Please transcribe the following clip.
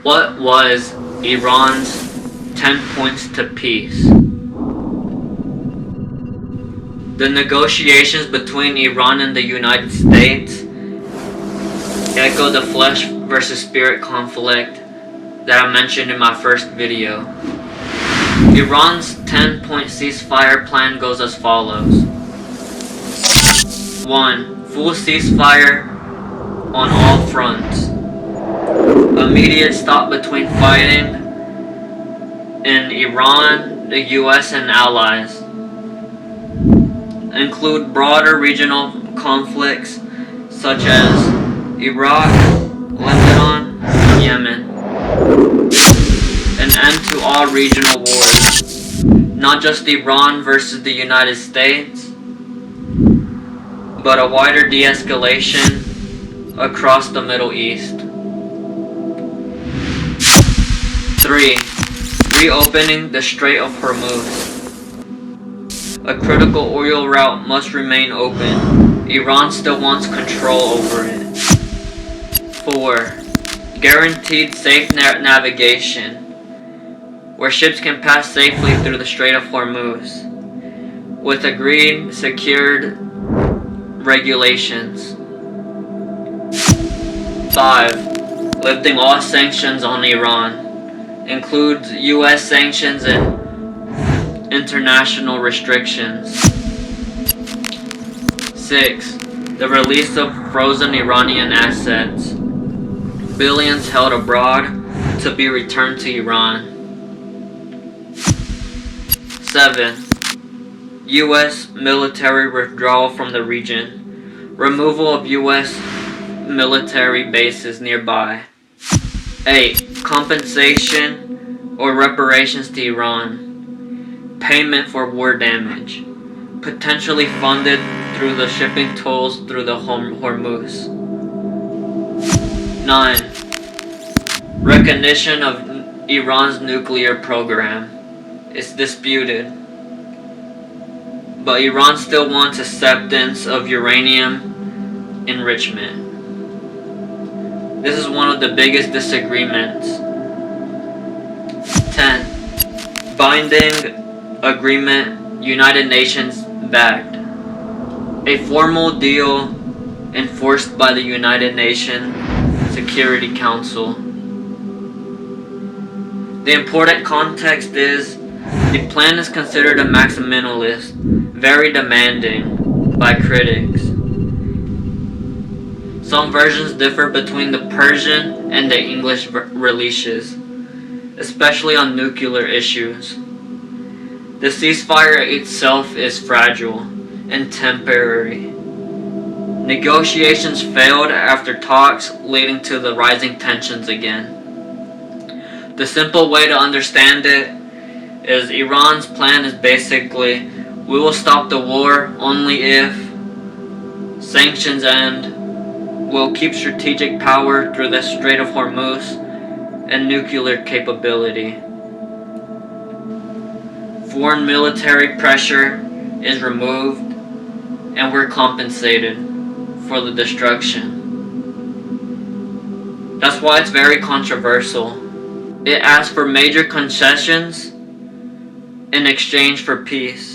What was Iran's 10 points to peace? The negotiations between Iran and the United States echo the flesh versus spirit conflict that I mentioned in my first video. Iran's 10-point ceasefire plan goes as follows. 1. Full ceasefire on all fronts. Immediate stop between fighting in Iran, the US, and allies. Include broader regional conflicts such as Iraq, Lebanon, and Yemen. An end to all regional wars, not just Iran versus the United States, but a wider de-escalation across the Middle East. 3. Reopening the Strait of Hormuz. A critical oil route must remain open. Iran still wants control over it. 4. Guaranteed safe navigation, where ships can pass safely through the Strait of Hormuz, with agreed, secured regulations. 5. Lifting all sanctions on Iran, includes US sanctions and international restrictions. 6. The release of frozen Iranian assets, billions held abroad, to be returned to Iran. 7. US military withdrawal from the region, removal of US military bases nearby. 8. Compensation or reparations to Iran, payment for war damage, potentially funded through the shipping tolls through the Hormuz. 9. Recognition of Iran's nuclear program is disputed, but Iran still wants acceptance of uranium enrichment. This is one of the biggest disagreements. 10. Binding agreement, United Nations backed. A formal deal enforced by the United Nations Security Council. The important context is the plan is considered a maximalist, very demanding by critics. Some versions differ between the Persian and the English releases, especially on nuclear issues. The ceasefire itself is fragile and temporary. Negotiations failed after talks, leading to the rising tensions again. The simple way to understand it is Iran's plan is basically, we will stop the war only if sanctions end, we'll keep strategic power through the Strait of Hormuz, and nuclear capability. Foreign military pressure is removed, and we're compensated for the destruction. That's why it's very controversial. It asks for major concessions in exchange for peace.